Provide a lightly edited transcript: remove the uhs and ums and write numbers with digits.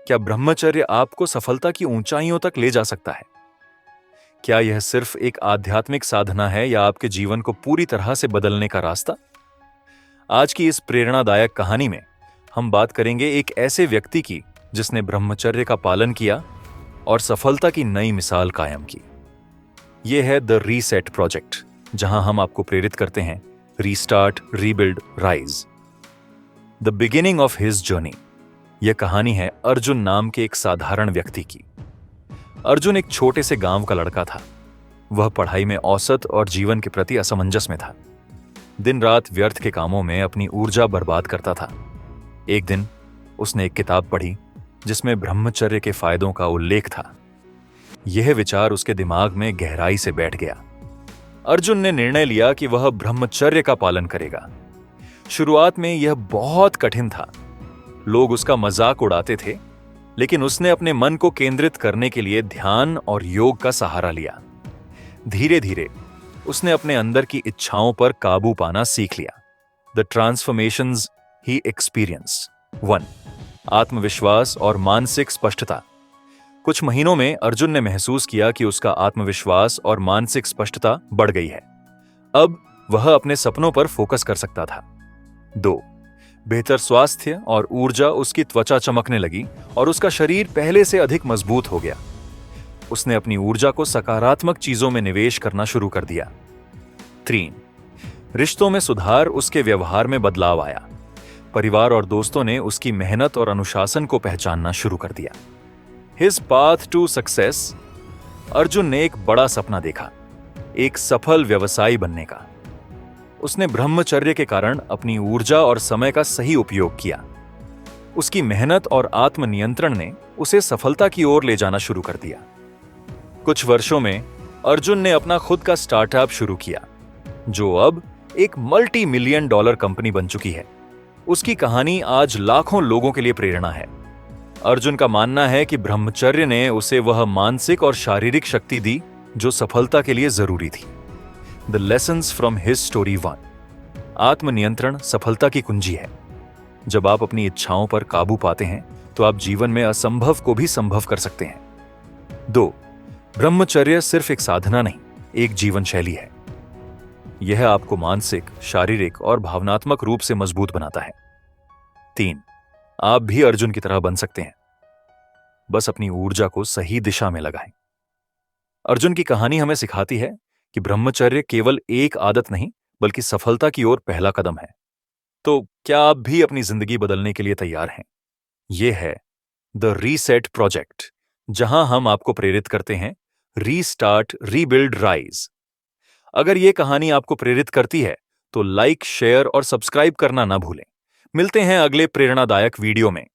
क्या ब्रह्मचर्य आपको सफलता की ऊंचाइयों तक ले जा सकता है? क्या यह सिर्फ एक आध्यात्मिक साधना है या आपके जीवन को पूरी तरह से बदलने का रास्ता? आज की इस प्रेरणादायक कहानी में हम बात करेंगे एक ऐसे व्यक्ति की जिसने ब्रह्मचर्य का पालन किया और सफलता की नई मिसाल कायम की। यह है द रीसेट प्रोजेक्ट, जहां हम आपको प्रेरित करते हैं restart, rebuild, rise. The beginning of his journey. यह कहानी है अर्जुन नाम के एक साधारण व्यक्ति की। अर्जुन एक छोटे से गांव का लड़का था। वह पढ़ाई में औसत और जीवन के प्रति असमंजस में था। दिन रात व्यर्थ के कामों में अपनी ऊर्जा बर्बाद करता था। एक दिन उसने एक किताब पढ़ी जिसमें ब्रह्मचर्य के फायदों का उल्लेख था। यह विचार उसके दिमाग में गहराई से बैठ गया। अर्जुन ने निर्णय लिया कि वह ब्रह्मचर्य का पालन करेगा। शुरुआत में यह बहुत कठिन था। लोग उसका मजाक उड़ाते थे, लेकिन उसने अपने मन को केंद्रित करने के लिए ध्यान और योग का सहारा लिया। धीरे धीरे उसने अपने अंदर की इच्छाओं पर काबू पाना सीख लिया। The transformations he experience. 1. आत्मविश्वास और मानसिक स्पष्टता। कुछ महीनों में अर्जुन ने महसूस किया कि उसका आत्मविश्वास और मानसिक स्पष्टता बढ़ गई है। अब वह अपने सपनों पर फोकस कर सकता था। 2. बेहतर स्वास्थ्य और ऊर्जा। उसकी त्वचा चमकने लगी और उसका शरीर पहले से अधिक मजबूत हो गया। उसने अपनी ऊर्जा को सकारात्मक चीजों में निवेश करना शुरू कर दिया। 3. रिश्तों में सुधार। उसके व्यवहार में बदलाव आया। परिवार और दोस्तों ने उसकी मेहनत और अनुशासन को पहचानना शुरू कर दिया। His path to success. Arjun ने एक बड़ा सपना देखा, एक सफल व्यवसायी बनने का। उसने ब्रह्मचर्य के कारण अपनी ऊर्जा और समय का सही उपयोग किया। उसकी मेहनत और आत्मनियंत्रण ने उसे सफलता की ओर ले जाना शुरू कर दिया। कुछ वर्षों में अर्जुन ने अपना खुद का स्टार्टअप शुरू किया, जो अब एक $multi-million कंपनी बन चुकी है। उसकी कहानी आज लाखों लोगों के लिए प्रेरणा है। अर्जुन का मानना है कि ब्रह्मचर्य ने उसे वह मानसिक और शारीरिक शक्ति दी जो सफलता के लिए जरूरी थी। The lessons from his story 1. आत्मनियंत्रण सफलता की कुंजी है। जब आप अपनी इच्छाओं पर काबू पाते हैं तो आप जीवन में असंभव को भी संभव कर सकते हैं। 2. ब्रह्मचर्य सिर्फ एक साधना नहीं, एक जीवन शैली है। यह आपको मानसिक, शारीरिक और भावनात्मक रूप से मजबूत बनाता है। 3. आप भी अर्जुन की तरह बन सकते हैं, बस अपनी ऊर्जा को सही दिशा में लगाएं। अर्जुन की कहानी हमें सिखाती है कि ब्रह्मचर्य केवल एक आदत नहीं, बल्कि सफलता की ओर पहला कदम है। तो क्या आप भी अपनी जिंदगी बदलने के लिए तैयार हैं? यह है द रीसेट प्रोजेक्ट, जहां हम आपको प्रेरित करते हैं रीस्टार्ट, रीबिल्ड, राइज। अगर यह कहानी आपको प्रेरित करती है तो लाइक, शेयर और सब्सक्राइब करना ना भूलें। मिलते हैं अगले प्रेरणादायक वीडियो में।